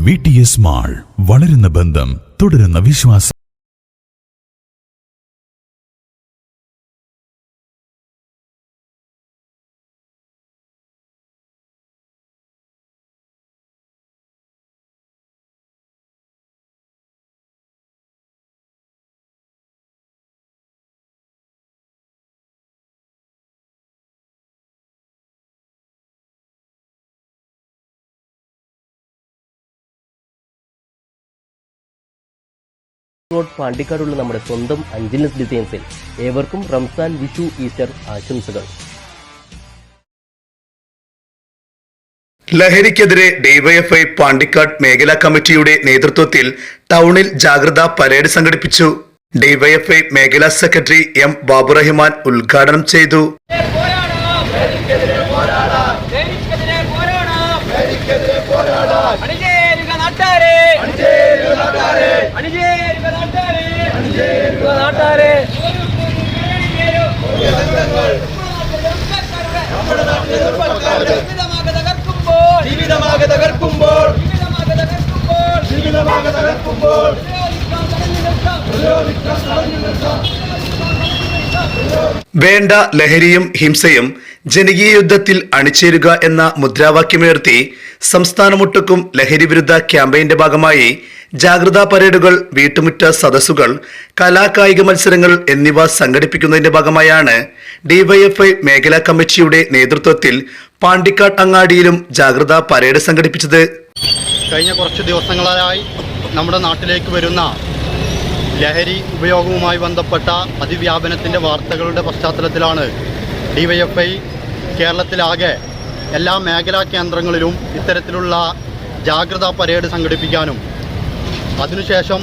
VTS mall, വളരുന്ന ബന്ധം, തുടരുന്ന വിശ്വാസം. റോഡ് പാണ്ടിക്കാടുള്ള നമ്മുടെ സ്വന്തം അഞ്ജലിസ് ഡിസൈൻസിൽ ഏവർക്കും റംസാൻ, വിഷു, ഈസ്റ്റർ ആശംസകൾ. ലഹരിക്കെതിരെ ഡിവൈഎഫ്ഐ പാണ്ടിക്കാട് മേഖലാ കമ്മിറ്റിയുടെ നേതൃത്വത്തിൽ ടൗണിൽ ജാഗ്രതാ പരേഡ് സംഘടിപ്പിച്ചു. ഡിവൈഎഫ്ഐ മേഖലാ സെക്രട്ടറി എം ബാബുറഹിമാൻ ഉദ്ഘാടനം ചെയ്തു. വേണ്ട ലഹരിയും ഹിംസയും, ജനകീയ യുദ്ധത്തിൽ അണിചേരുക എന്ന മുദ്രാവാക്യമുയർത്തി സംസ്ഥാനമൊട്ടുക്കും ലഹരി വിരുദ്ധ ക്യാമ്പയിന്റെ ഭാഗമായി ജാഗ്രതാ പരേഡുകൾ, വീട്ടുമുറ്റ സദസ്സുകൾ, കലാകായിക മത്സരങ്ങൾ എന്നിവ സംഘടിപ്പിക്കുന്നതിന്റെ ഭാഗമായാണ് ഡിവൈഎഫ്ഐ മേഖലാ കമ്മിറ്റിയുടെ നേതൃത്വത്തിൽ പാണ്ടിക്കാട് അങ്ങാടിയിലും ജാഗ്രതാ പരേഡ് സംഘടിപ്പിച്ചത്. കഴിഞ്ഞ കുറച്ച് ദിവസങ്ങളായി നമ്മുടെ നാട്ടിലേക്ക് വരുന്ന ലഹരി ഉപയോഗവുമായി ബന്ധപ്പെട്ട അതിവ്യാപനത്തിൻ്റെ വാർത്തകളുടെ പശ്ചാത്തലത്തിലാണ് ഡിവൈഎഫ്ഐ കേരളത്തിലാകെ എല്ലാ മേഖലാ കേന്ദ്രങ്ങളിലും ഇത്തരത്തിലുള്ള ജാഗ്രതാ പരേഡ് സംഘടിപ്പിക്കാനും അതിനുശേഷം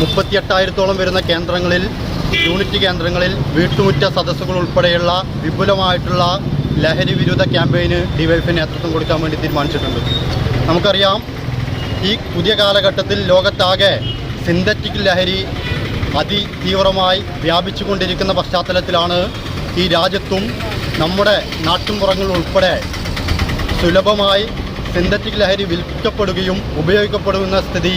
38,000-ഓളം വരുന്ന കേന്ദ്രങ്ങളിൽ, യൂണിറ്റ് കേന്ദ്രങ്ങളിൽ വീട്ടുമുറ്റ സദസ്സുകൾ ഉൾപ്പെടെയുള്ള വിപുലമായിട്ടുള്ള ലഹരി വിരുദ്ധ ക്യാമ്പയിന് ഡിവൈഎഫ്ഐ നേതൃത്വം കൊടുക്കാൻ വേണ്ടി തീരുമാനിച്ചിട്ടുണ്ട്. നമുക്കറിയാം, ഈ പുതിയ കാലഘട്ടത്തിൽ ലോകത്താകെ സിന്തറ്റിക് ലഹരി അതിതീവ്രമായി വ്യാപിച്ചുകൊണ്ടിരിക്കുന്ന പശ്ചാത്തലത്തിലാണ് ഈ രാജ്യത്തും നമ്മുടെ നാട്ടിൻപുറങ്ങളിൽ ഉൾപ്പെടെ സുലഭമായി സിന്തറ്റിക് ലഹരി വിൽക്കപ്പെടുകയും ഉപയോഗിക്കപ്പെടുന്ന സ്ഥിതി.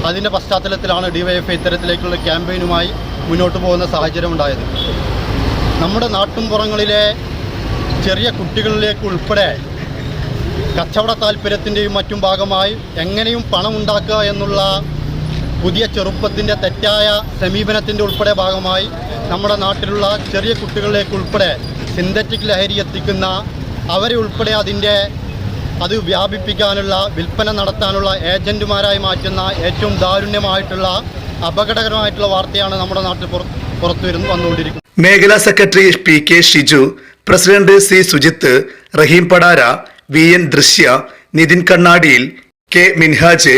അതിൻ്റെ പശ്ചാത്തലത്തിലാണ് ഡിവൈഎഫ്ഐ ഇത്തരത്തിലേക്കുള്ള ക്യാമ്പയിനുമായി മുന്നോട്ട് പോകുന്ന സാഹചര്യം ഉണ്ടായത്. നമ്മുടെ നാട്ടിൻപുറങ്ങളിലെ ചെറിയ കുട്ടികളിലേക്ക് ഉൾപ്പെടെ കച്ചവട താല്പര്യത്തിൻ്റെയും മറ്റും ഭാഗമായി എങ്ങനെയും പണം ഉണ്ടാക്കുക എന്നുള്ള പുതിയ ചെറുപ്പത്തിൻ്റെ തെറ്റായ സമീപനത്തിൻ്റെ ഉൾപ്പെടെ ഭാഗമായി നമ്മുടെ നാട്ടിലുള്ള ചെറിയ കുട്ടികളിലേക്ക് ഉൾപ്പെടെ സിന്തറ്റിക് ലഹരി എത്തിക്കുന്ന അവരെ ഉൾപ്പെടെ അത് വ്യാപിപ്പിക്കാനുള്ള, വിൽപ്പന നടത്താനുള്ള ഏജന്റുമാരായി മാറ്റുന്ന ഏറ്റവും ദാരുണ്യമായിട്ടുള്ള, അപകടകരമായിട്ടുള്ള വാർത്തയാണ് നമ്മുടെ നാട്ടിൽ പുറത്തു വന്നുകൊണ്ടിരിക്കുന്നത്. മേഖലാ secretary PK Shiju, president C Sujith, Raheem Padara, VN Drishya, Nitin കണ്ണാടിയിൽ, K Minhaj,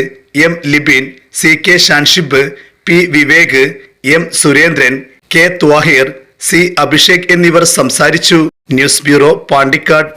M Libin, CK ഷാൻഷിബ്, P Vivek, M Surendran, K Thahir, C Abhishek എന്നിവർ സംസാരിച്ചു. News bureau, Pandikkad.